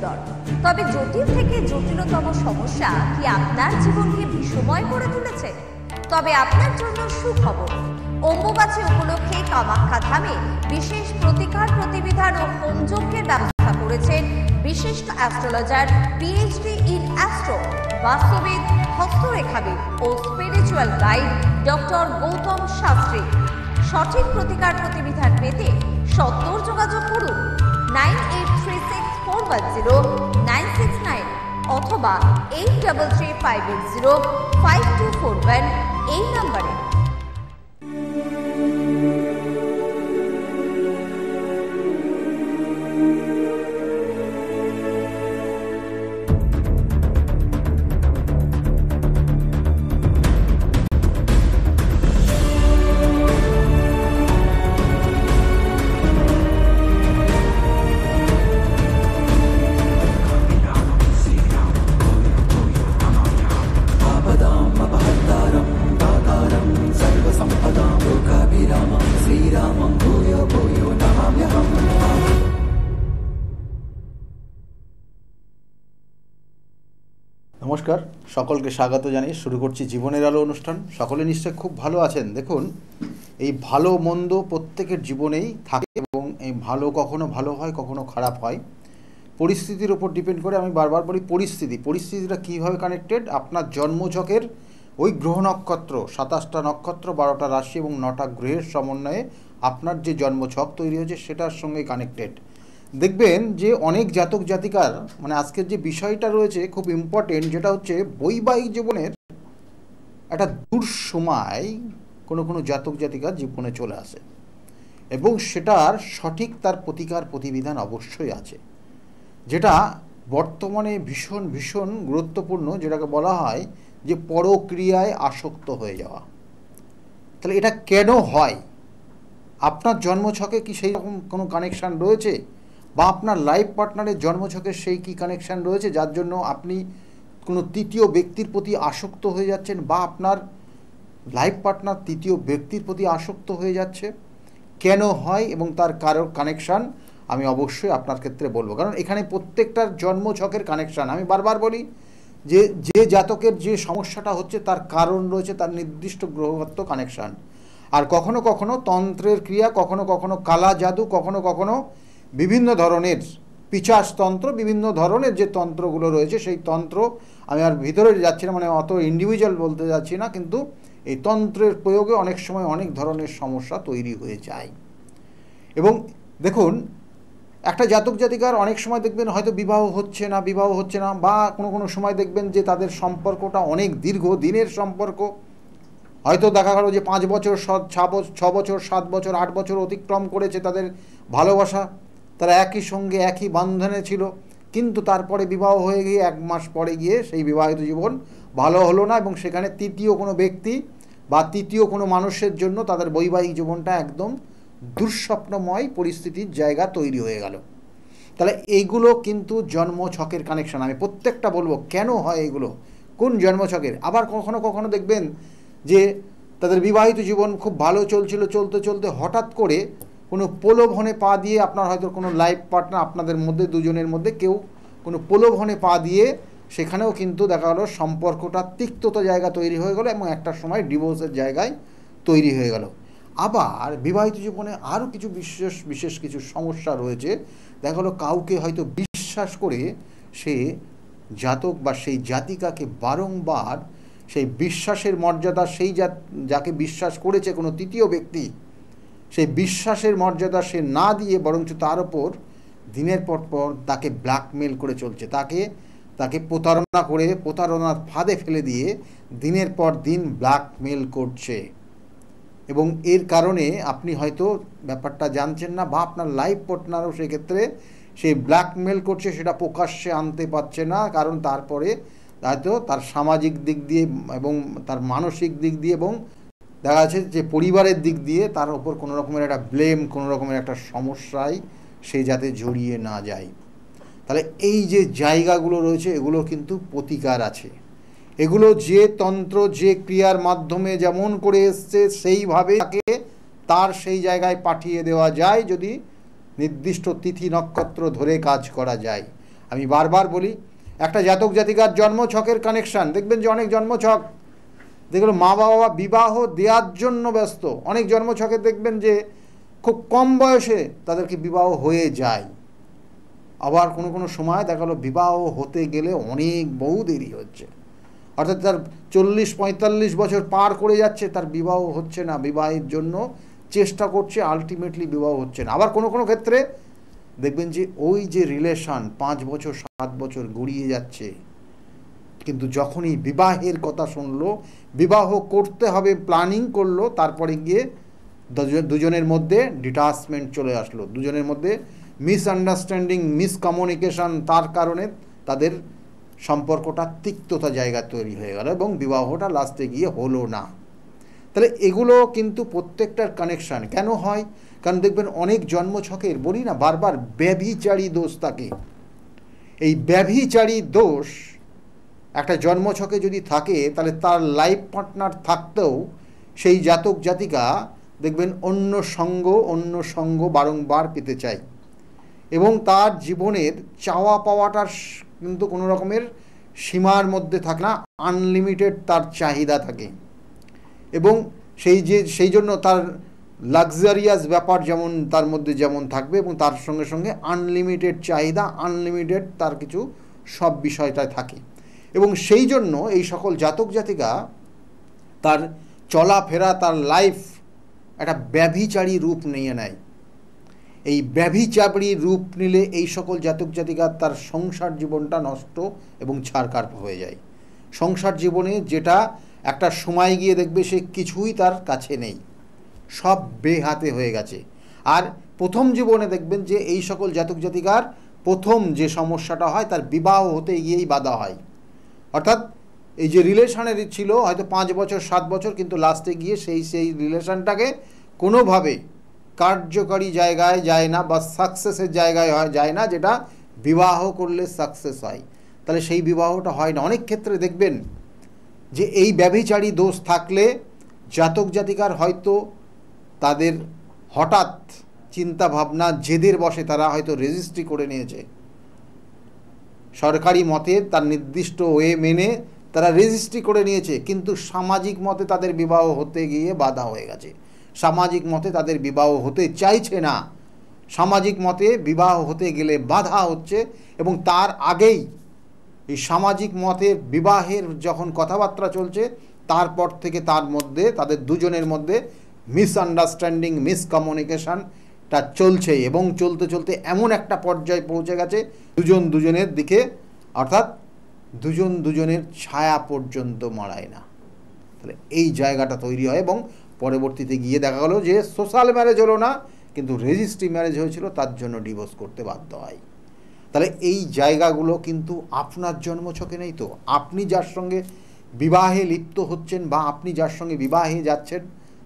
সুন্দর, তবে জটিল থেকে জটিলতম সমস্যা কি আপনার জীবনকে বিষময় করে তুলেছে? তবে আপনার জন্য সুখবর, অম্বুবাচী উপলক্ষে কামাখ্যা ধামে বিশেষ প্রতিকার প্রতিবিধান ও হোমযজ্ঞের ব্যবস্থা করেছেন বিশিষ্ট অ্যাস্ট্রোলজার, পিএইচডি ইন অ্যাস্ট্রো, বাস্তুবিদ, হস্তরেখাবিদ ও spiritual guide doctor Gautam Shastri. সঠিক প্রতিকার প্রতিবিধান পেতে সত্তর যোগাযোগ করুন 9836410969 অথবা 8335805241 এই নম্বরে। নমস্কার, সকলকে স্বাগত জানিয়ে শুরু করছি জীবনের আলো অনুষ্ঠান। সকলে নিশ্চয়ই খুব ভালো আছেন। দেখুন, এই ভালো মন্দ প্রত্যেকের জীবনেই থাকে এবং এই ভালো কখনো ভালো হয়, কখনো খারাপ হয়, পরিস্থিতির ওপর ডিপেন্ড করে। আমি বারবার বলি পরিস্থিতিটা কীভাবে কানেক্টেড, আপনার জন্মছকের ওই গ্রহ নক্ষত্র, 27টা নক্ষত্র, 12টা রাশি এবং 9টা গ্রহের সমন্বয়ে আপনার যে জন্মছক তৈরি হয়েছে সেটার সঙ্গে কানেক্টেড। দেখবেন যে অনেক জাতক জাতিকার, মানে আজকের যে বিষয়টা রয়েছে খুব ইম্পর্টেন্ট, যেটা হচ্ছে বৈবাহিক জীবনের একটা দুঃসময় কোনো জাতক জাতিকার জীবনে চলে আসে এবং সেটার সঠিক তার প্রতিকার প্রতিবিধান অবশ্যই আছে, যেটা বর্তমানে ভীষণ ভীষণ গুরুত্বপূর্ণ, যেটাকে বলা হয় যে পরক্রিয়ায় আসক্ত হয়ে যাওয়া। তাহলে এটা কেন হয়? আপনার জন্মছকে কি সেই রকম কোনো কানেকশান রয়েছে, বা আপনার লাইফ পার্টনারের জন্মছকে সেই কি কানেকশান রয়েছে যার জন্য আপনি কোনো তৃতীয় ব্যক্তির প্রতি আসক্ত হয়ে যাচ্ছেন, বা আপনার লাইফ পার্টনার তৃতীয় ব্যক্তির প্রতি আসক্ত হয়ে যাচ্ছে? কেন হয় এবং তার কারোর কানেকশান আমি অবশ্যই আপনার ক্ষেত্রে বলবো, কারণ এখানে প্রত্যেকটার জন্মছকের কানেকশান। আমি বারবার বলি যে জাতকের যে সমস্যাটা হচ্ছে তার কারণ রয়েছে, তার নির্দিষ্ট গ্রহগত কানেকশান। আর কখনো কখনো তন্ত্রের ক্রিয়া, কখনো কখনো কালা জাদু, কখনো কখনো বিভিন্ন ধরনের পিশাচতন্ত্র, বিভিন্ন ধরনের যে তন্ত্রগুলো রয়েছে সেই তন্ত্র, আমি আর ভিতরে যাচ্ছি না, মানে অত ইন্ডিভিজুয়াল বলতে যাচ্ছি না, কিন্তু এই তন্ত্রের প্রয়োগে অনেক সময় অনেক ধরনের সমস্যা তৈরি হয়ে যায়। এবং দেখুন, একটা জাতক জাতিকার অনেক সময় দেখবেন হয়তো বিবাহ হচ্ছে না, বা কোনো সময় দেখবেন যে তাদের সম্পর্কটা অনেক দীর্ঘ দিনের সম্পর্ক, হয়তো দেখা গেল যে 5 বছর, 6 বছর, 7 বছর, 8 বছর অতিক্রম করেছে তাদের ভালোবাসা, তারা একই সঙ্গে একই বন্ধনে ছিল, কিন্তু তারপরে বিবাহ হয়ে গিয়ে 1 মাস পরে গিয়ে সেই বিবাহিত জীবন ভালো হলো না এবং সেখানে তৃতীয় কোনো ব্যক্তি বা তৃতীয় কোনো মানুষের জন্য তাদের বৈবাহিক জীবনটা একদম দুঃস্বপ্নময় পরিস্থিতির জায়গা তৈরি হয়ে গেল। তাহলে এইগুলো কিন্তু জন্মছকের কানেকশন। আমি প্রত্যেকটা বলবো কেন হয় এগুলো, কোন জন্মছকের। আবার কখনো কখনো দেখবেন যে তাদের বিবাহিত জীবন খুব ভালো চলছিল, চলতে চলতে হঠাৎ করে কোনো প্রলোভনে পা দিয়ে, আপনার হয়তো কোনো লাইফ পার্টনার আপনাদের মধ্যে দুজনের মধ্যে কেউ কোনো প্রলোভনে পা দিয়ে সেখানেও কিন্তু দেখা গেলো সম্পর্কটা তিক্ততা জায়গা তৈরি হয়ে গেলো এবং একটা সময় ডিভোর্সের জায়গায় তৈরি হয়ে গেল। আবার বিবাহিত জীবনে আরও কিছু বিশেষ কিছু সমস্যা রয়েছে। দেখা গেলো কাউকে হয়তো বিশ্বাস করে সে জাতক বা সেই জাতিকাকে বারংবার সেই বিশ্বাসের মর্যাদা, সেই যাকে বিশ্বাস করেছে কোনো তৃতীয় ব্যক্তি, সেই বিশ্বাসের মর্যাদা সে না দিয়ে বরঞ্চ তার ওপর দিনের পর পর তাকে ব্ল্যাকমেল করে চলছে, তাকে প্রতারণা করে, প্রতারণার ফাঁদে ফেলে দিয়ে দিনের পর দিন ব্ল্যাকমেল করছে। এবং এর কারণে আপনি হয়তো ব্যাপারটা জানছেন না, বা আপনার লাইফ পার্টনারও সেক্ষেত্রে সেই ব্ল্যাকমেল করছে, সেটা প্রকাশ্যে আনতে পারছে না, কারণ তারপরে হয়তো তার সামাজিক দিক দিয়ে এবং তার মানসিক দিক দিয়ে এবং দেখা যাচ্ছে যে পরিবারের দিক দিয়ে তার ওপর কোনো রকমের একটা ব্লেম, কোনো রকমের একটা সমস্যায় সে যাতে জড়িয়ে না যায়। তাহলে এই যে জায়গাগুলো রয়েছে এগুলো কিন্তু প্রতিকার আছে। এগুলো যে তন্ত্র, যে ক্রিয়ার মাধ্যমে যেমন করে এসছে সেইভাবে তাকে তার সেই জায়গায় পাঠিয়ে দেওয়া যায়, যদি নির্দিষ্ট তিথি নক্ষত্র ধরে কাজ করা যায়। আমি বারবার বলি, একটা জাতক জাতিকার জন্মছকের কানেকশান দেখবেন যে অনেক জন্মছক যেগুলো মা বাবা বিবাহ দেওয়ার জন্য ব্যস্ত, অনেক জন্মছকে দেখবেন যে খুব কম বয়সে তাদেরকে বিবাহ হয়ে যায়। আবার কোনো কোনো সময় দেখা গেলো বিবাহ হতে গেলে অনেক বহু দেরি হচ্ছে, অর্থাৎ তার 40-45 বছর পার করে যাচ্ছে, তার বিবাহ হচ্ছে না, বিবাহের জন্য চেষ্টা করছে, আলটিমেটলি বিবাহ হচ্ছে না। আবার কোনো কোনো ক্ষেত্রে দেখবেন যে ওই যে রিলেশান 5 বছর 7 বছর গড়িয়ে যাচ্ছে, কিন্তু যখনই বিবাহের কথা শুনলো, বিবাহ করতে হবে প্ল্যানিং করলো, তারপরে গিয়ে দুজনের মধ্যে ডিটাচমেন্ট চলে আসলো, দুজনের মধ্যে মিসআন্ডারস্ট্যান্ডিং, মিসকমিউনিকেশন, তার কারণে তাদের সম্পর্কটা তিক্ততা জায়গা তৈরি হয়ে গেল এবং বিবাহটা লাস্টে গিয়ে হলো না। তাহলে এগুলো কিন্তু প্রত্যেকটার কানেকশান কেন হয়? কারণ দেখবেন অনেক জন্মছকের, বলি না বারবার, ব্যভিচারী দোষ থাকে। এই ব্যভিচারী দোষ একটা জন্মছকে যদি থাকে, তাহলে তার লাইফ পার্টনার থাকতেও সেই জাতক জাতিকা দেখবেন অন্য সঙ্গ বারংবার পেতে চায়, এবং তার জীবনের চাওয়া পাওয়াটার কিন্তু কোনো রকমের সীমার মধ্যে থাকে না, আনলিমিটেড তার চাহিদা থাকে। এবং সেই জন্য তার লাক্সারিয়াস ব্যাপার যেমন তার মধ্যে যেমন থাকবে, এবং তার সঙ্গে সঙ্গে আনলিমিটেড চাহিদা, আনলিমিটেড তার কিছু সব বিষয়টায় থাকে। এবং সেই জন্য এই সকল জাতক জাতিকা তার চলাফেরা, তার লাইফ একটা ব্যভিচারী রূপ নিয়ে নেয়। এই ব্যভিচারী রূপ নিলে এই সকল জাতক জাতিকার তার সংসার জীবনটা নষ্ট এবং ছাড়খাড় হয়ে যায়। সংসার জীবনে যেটা একটা সময় গিয়ে দেখবে সে কিছুই তার কাছে নেই, সব বেহাতে হয়ে গেছে। আর প্রথম জীবনে দেখবেন যে এই সকল জাতক জাতিকার প্রথম যে সমস্যাটা হয়, তার বিবাহ হতে গিয়েই বাধা হয়। অর্থাৎ এই যে রিলেশনের ছিল হয়তো 5 বছর 7 বছর, কিন্তু লাস্টে গিয়ে সেই রিলেশনটাকে কোনোভাবে কার্যকারী জায়গায় যায় না, বা সাকসেসের জায়গায় যায় না, যেটা বিবাহ করলে সাকসেস হয়। তাহলে সেই বিবাহটা হয় না। অনেক ক্ষেত্রে দেখবেন যে এই ব্যভিচারী দোষ থাকলে জাতক জাতিকার হয়তো তাদের হঠাৎ চিন্তা ভাবনা, জেদের বশে তারা হয়তো রেজিস্ট্রি করে নিয়েছে, সরকারি মতে তার নির্দিষ্ট ওয়ে মেনে তারা রেজিস্ট্রি করে নিয়েছে, কিন্তু সামাজিক মতে তাদের বিবাহ হতে গিয়ে বাধা হয়ে গেছে, সামাজিক মতে তাদের বিবাহ হতে চাইছে না, সামাজিক মতে বিবাহ হতে গেলে বাধা হচ্ছে। এবং তার আগেই এই সামাজিক মতে বিবাহের যখন কথাবার্তা চলছে, তারপর থেকে তাদের দুজনের মধ্যে মিসআন্ডারস্ট্যান্ডিং, মিসকমিউনিকেশনটা চলছে, এবং চলতে চলতে এমন একটা পর্যায়ে পৌঁছে গেছে দুজনের দিকে, অর্থাৎ দুজনের ছায়া পর্যন্ত মাড়ায় না। তাহলে এই জায়গাটা তৈরি হয়, এবং পরবর্তীতে গিয়ে দেখা গেলো যে সোশ্যাল ম্যারেজ হলো না, কিন্তু রেজিস্ট্রি ম্যারেজ হয়েছিল, তার জন্য ডিভোর্স করতে বাধ্য হয়। তাহলে এই জায়গাগুলো কিন্তু আপনার জন্মছকে নেই। তো আপনি যার সঙ্গে বিবাহে লিপ্ত হচ্ছেন, বা আপনি যার সঙ্গে বিবাহে যাচ্ছেন,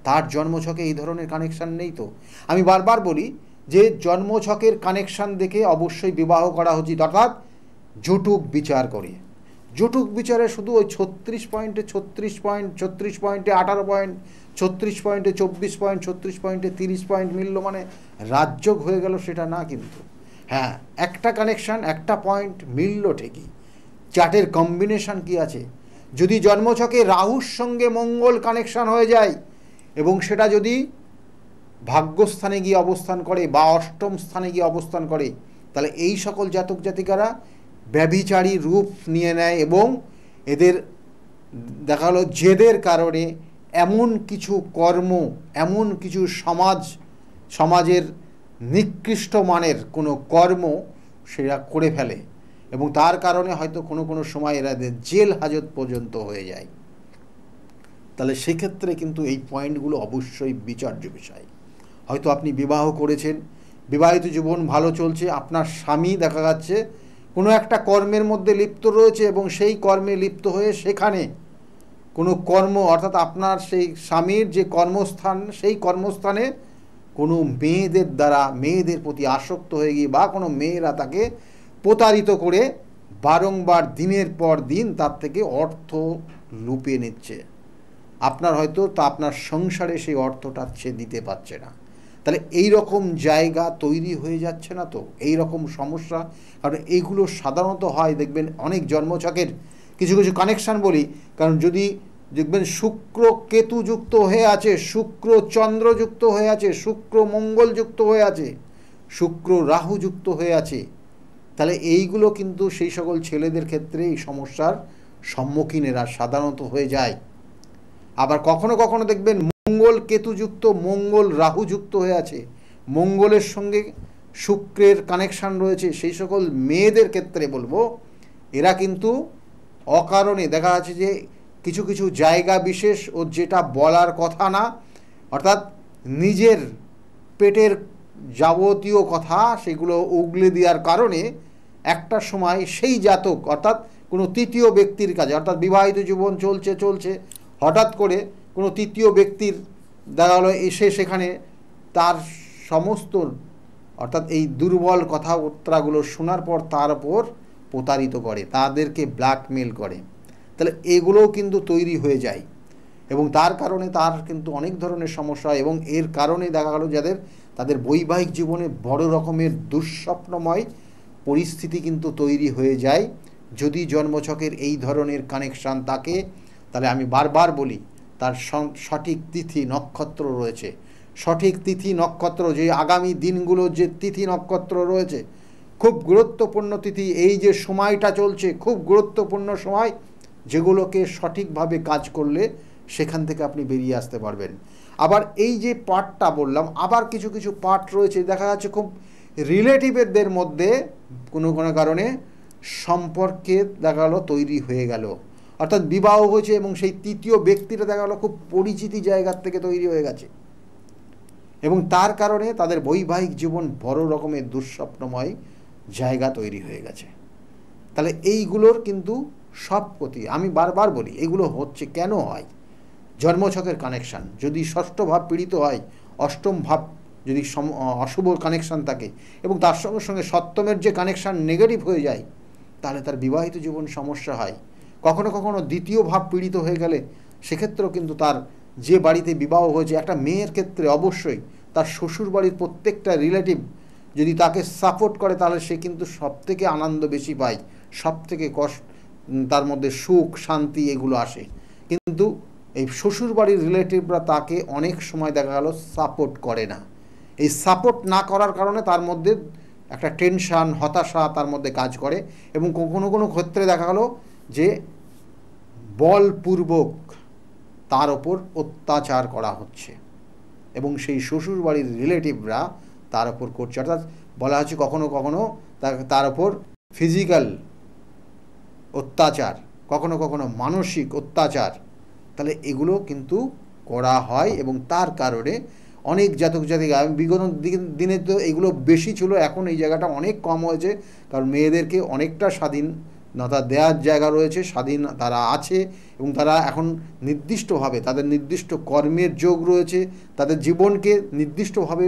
তার জন্মছকে এই ধরনের কানেকশান নেই। তো আমি বারবার বলি যে জন্মছকের কানেকশান দেখে অবশ্যই বিবাহ করা উচিত, অর্থাৎ জটুক বিচার করে। জটুক বিচারে শুধু ওই 36 পয়েন্টে 36 পয়েন্ট, 36 পয়েন্টে 18 পয়েন্ট, 36 পয়েন্টে 24 পয়েন্ট, 36 পয়েন্টে 30 পয়েন্ট মিলল মানে রাজযোগ হয়ে গেল, সেটা না। কিন্তু হ্যাঁ, একটা কানেকশান, একটা পয়েন্ট মিলল ঠিকই, চার্টের কম্বিনেশান কি আছে। যদি জন্মছকে রাহুর সঙ্গে মঙ্গল কানেকশান হয়ে যায়, এবং সেটা যদি ভাগ্যস্থানে গিয়ে অবস্থান করে বা অষ্টম স্থানে গিয়ে অবস্থান করে, তাহলে এই সকল জাতক জাতিকারা ব্যভিচারী রূপ নিয়ে নেয়, এবং এদের দেখা গেলো জেদের কারণে এমন কিছু কর্ম, এমন কিছু সমাজের নিকৃষ্ট মানের কোনো কর্ম সেরা করে ফেলে, এবং তার কারণে হয়তো কোনো কোনো সময় এদের জেল হাজত পর্যন্ত হয়ে যায়। তাহলে সেক্ষেত্রে কিন্তু এই পয়েন্টগুলো অবশ্যই বিচার্য বিষয়। হয়তো আপনি বিবাহ করেছেন, বিবাহিত জীবন ভালো চলছে, আপনার স্বামী দেখা যাচ্ছে কোনো একটা কর্মের মধ্যে লিপ্ত রয়েছে, এবং সেই কর্মে লিপ্ত হয়ে সেখানে কোনো কর্ম, অর্থাৎ আপনার সেই স্বামীর যে কর্মস্থান, সেই কর্মস্থানে কোনো মেয়েদের দ্বারা, মেয়েদের প্রতি আসক্ত হয়ে গিয়ে, বা কোনো মেয়েরা তাকে প্রতারিত করে বারংবার দিনের পর দিন তার থেকে অর্থ লুপিয়ে নিচ্ছে, আপনার হয়তো তা আপনার সংসারে সেই অর্থটা সে দিতে পারছে না। তাহলে এই রকম জায়গা তৈরি হয়ে যাচ্ছে না তো, এই রকম সমস্যা? কারণ এইগুলো সাধারণত হয়, দেখবেন অনেক জন্মছকের কিছু কিছু কানেকশান বলি, কারণ যদি দেখবেন শুক্র কেতু যুক্ত হয়ে আছে, শুক্র চন্দ্র যুক্ত হয়ে আছে, শুক্র মঙ্গল যুক্ত হয়ে আছে, শুক্র রাহু যুক্ত হয়ে আছে, তাহলে এইগুলো কিন্তু সেই সকল ছেলেদের ক্ষেত্রে এই সমস্যার সম্মুখীনেরা সাধারণত হয়ে যায়। আবার কখনো কখনো দেখবেন মঙ্গল কেতুযুক্ত, মঙ্গল রাহু যুক্ত হয়ে আছে, মঙ্গলের সঙ্গে শুক্রের কানেকশান রয়েছে, সেই সকল মেয়েদের ক্ষেত্রে বলবো এরা কিন্তু অকারণে দেখা যাচ্ছে যে কিছু কিছু জায়গা বিশেষ ও যেটা বলার কথা না, অর্থাৎ নিজের পেটের যাবতীয় কথা সেগুলো উগলে দেওয়ার কারণে একটা সময় সেই জাতক, অর্থাৎ কোনো তৃতীয় ব্যক্তির কাছে, অর্থাৎ বিবাহিত জীবন চলছে হঠাৎ করে কোনো তৃতীয় ব্যক্তির দেখা গেলো এসে সেখানে তার সমস্ত, অর্থাৎ এই দুর্বল কথাবার্তাগুলো শোনার পর তার ওপর প্রতারিত করে, তাদেরকে ব্ল্যাকমেল করে, তাহলে এগুলোও কিন্তু তৈরি হয়ে যায় এবং তার কারণে তার কিন্তু অনেক ধরনের সমস্যা হয়। এবং এর কারণে দেখা গেল যাদের তাদের বৈবাহিক জীবনে বড় রকমের দুঃস্বপ্নময় পরিস্থিতি কিন্তু তৈরি হয়ে যায় যদি জন্মছকের এই ধরনের কানেকশান থাকে। তাহলে আমি বারবার বলি তার সঠিক তিথি নক্ষত্র রয়েছে, সঠিক তিথি নক্ষত্র, যে আগামী দিনগুলো যে তিথি নক্ষত্র রয়েছে খুব গুরুত্বপূর্ণ তিথি, এই যে সময়টা চলছে খুব গুরুত্বপূর্ণ সময়, যেগুলোকে সঠিকভাবে কাজ করলে সেখান থেকে আপনি বেরিয়ে আসতে পারবেন। আবার এই যে পার্টটা বললাম, আবার কিছু কিছু পার্ট রয়েছে দেখা যাচ্ছে খুব রিলেটিভদের মধ্যে কোনো কোনো কারণে সম্পর্কে দেখা গেলো তৈরি হয়ে গেল, অর্থাৎ বিবাহ হয়েছে এবং সেই তৃতীয় ব্যক্তিটা দেখা গেলো খুব পরিচিতি জায়গার থেকে তৈরি হয়ে গেছে এবং তার কারণে তাদের বৈবাহিক জীবন বড় রকমের দুঃস্বপ্নময় জায়গা তৈরি হয়ে গেছে। তাহলে এইগুলোর কিন্তু সব প্রতি আমি বারবার বলি এগুলো হচ্ছে কেন হয়, জন্মছকের কানেকশান যদি ষষ্ঠ ভাব পীড়িত হয়, অষ্টম ভাব যদি অশুভ কানেকশান থাকে এবং তার সঙ্গে সঙ্গে সপ্তমের যে কানেকশান নেগেটিভ হয়ে যায়, তাহলে তার বিবাহিত জীবন সমস্যা হয়। কখনো কখনো দ্বিতীয় ভাব পীড়িত হয়ে গেলে সেক্ষেত্রেও কিন্তু তার যে বাড়িতে বিবাহ হয়েছে, একটা মেয়ের ক্ষেত্রে অবশ্যই তার শ্বশুর বাড়ির প্রত্যেকটা রিলেটিভ যদি তাকে সাপোর্ট করে তাহলে সে কিন্তু সবথেকে আনন্দ বেশি পায়, সবথেকে কষ্ট, তার মধ্যে সুখ শান্তি এগুলো আসে। কিন্তু এই শ্বশুরবাড়ির রিলেটিভরা তাকে অনেক সময় দেখা গেল সাপোর্ট করে না, এই সাপোর্ট না করার কারণে তার মধ্যে একটা টেনশান হতাশা তার মধ্যে কাজ করে এবং কোনো কোনো ক্ষেত্রে দেখা গেল যে বলপূর্বক তার ওপর অত্যাচার করা হচ্ছে এবং সেই শ্বশুরবাড়ির রিলেটিভরা তার ওপর করছে, অর্থাৎ বলা হচ্ছে কখনো কখনো তার ওপর ফিজিক্যাল অত্যাচার, কখনো কখনো মানসিক অত্যাচার, তাহলে এগুলো কিন্তু করা হয় এবং তার কারণে অনেক জাতক জাতিকা, বিগত দিনে তো এগুলো বেশি ছিল, এখন এই জায়গাটা অনেক কম হয়েছে, কারণ মেয়েদেরকে অনেকটা স্বাধীনতা দেওয়ার জায়গা রয়েছে, স্বাধীন তারা আছে এবং তারা এখন নির্দিষ্টভাবে তাদের নির্দিষ্ট কর্মের যোগ রয়েছে, তাদের জীবনকে নির্দিষ্টভাবে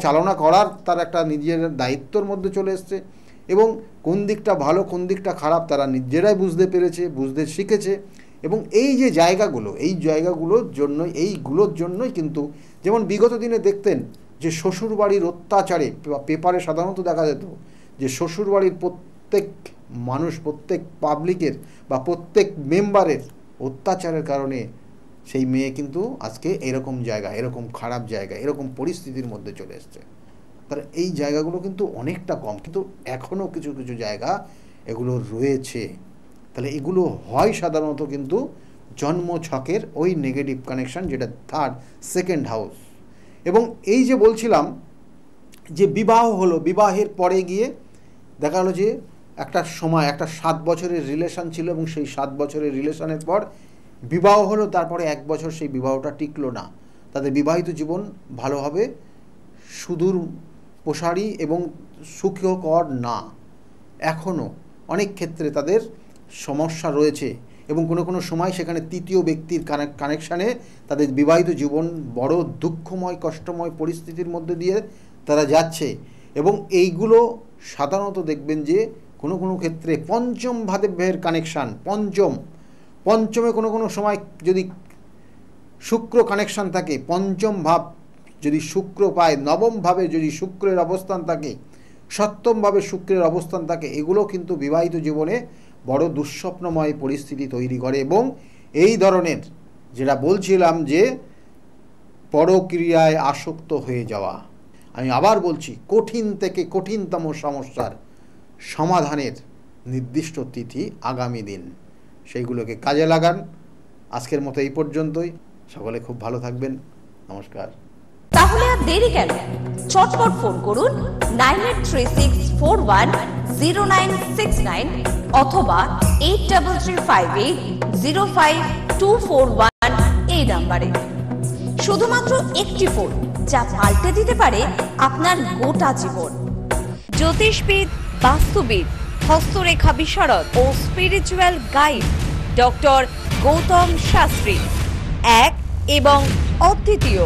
চালনা করার তার একটা নিজের দায়িত্বর মধ্যে চলে এসছে এবং কোন দিকটা ভালো কোন দিকটা খারাপ তারা নিজেরাই বুঝতে পেরেছে, বুঝতে শিখেছে। এবং এই যে জায়গাগুলো, এই এইগুলোর জন্যই কিন্তু যেমন বিগত দিনে দেখতেন যে শ্বশুরবাড়ির অত্যাচারে, পেপারে সাধারণত দেখা যেত যে শ্বশুরবাড়ির প্রত্যেক মানুষ, প্রত্যেক পাবলিকের বা প্রত্যেক মেম্বারের অত্যাচারের কারণে সেই মেয়ে কিন্তু আজকে এরকম জায়গা, এরকম খারাপ জায়গা, এরকম পরিস্থিতির মধ্যে চলে এসছে। তাহলে এই জায়গাগুলো কিন্তু অনেকটা কম, কিন্তু এখনও কিছু কিছু জায়গা এগুলো রয়েছে। তাহলে এগুলো হয় সাধারণত কিন্তু জন্মছকের ওই নেগেটিভ কানেকশান, যেটা থার্ড সেকেন্ড হাউস। এবং এই যে বলছিলাম যে বিবাহ হলো, বিবাহের পরে গিয়ে দেখা গেলো যে একটা সময় একটা 7 বছরের রিলেশান ছিল এবং সেই 7 বছরের রিলেশানের পর বিবাহ হলো, তারপরে 1 বছর সেই বিবাহটা টিকলো না, তাদের বিবাহিত জীবন ভালোভাবে সুদূর প্রসারী এবং সুখকর না, এখনও অনেক ক্ষেত্রে তাদের সমস্যা রয়েছে এবং কোনো কোনো সময় সেখানে তৃতীয় ব্যক্তির কানেকশানে তাদের বিবাহিত জীবন বড় দুঃখময় কষ্টময় পরিস্থিতির মধ্যে দিয়ে তারা যাচ্ছে। এবং এইগুলো সাধারণত দেখবেন যে কোনো কোনো ক্ষেত্রে পঞ্চম ভাবের কানেকশান, পঞ্চমে কোনো কোনো সময় যদি শুক্র কানেকশান থাকে, পঞ্চম ভাব যদি শুক্র পায়, নবমভাবে যদি শুক্রের অবস্থান থাকে, সপ্তমভাবে শুক্রের অবস্থান থাকে, এগুলো কিন্তু বিবাহিত জীবনে বড় দুঃস্বপ্নময় পরিস্থিতি তৈরি করে। এবং এই ধরনের যেটা বলছিলাম যে পরক্রিয়ায় আসক্ত হয়ে যাওয়া, আমি আবার বলছি, কঠিন থেকে কঠিনতম সমস্যার সমাধানের নির্দিষ্ট তিথি আগামী দিন, সেইগুলোকে কাজে লাগান। আজকের মতো এই পর্যন্তই। সকলে খুব ভালো থাকবেন। নমস্কার। তাহলে আর দেরি কেন, চটপট ফোন করুন 9836410969 অথবা 8335805241 এই নাম্বারে। শুধুমাত্র একটি ফোন, যা পাল্টে দিতে পারে আপনার গোটা জীবন। জ্যোতিষবিদ, বাস্তুবিদ, হস্তরেখা বিশারদ ও spiritual guide doctor Gautam Shastri, এক এবং অদ্বিতীয়।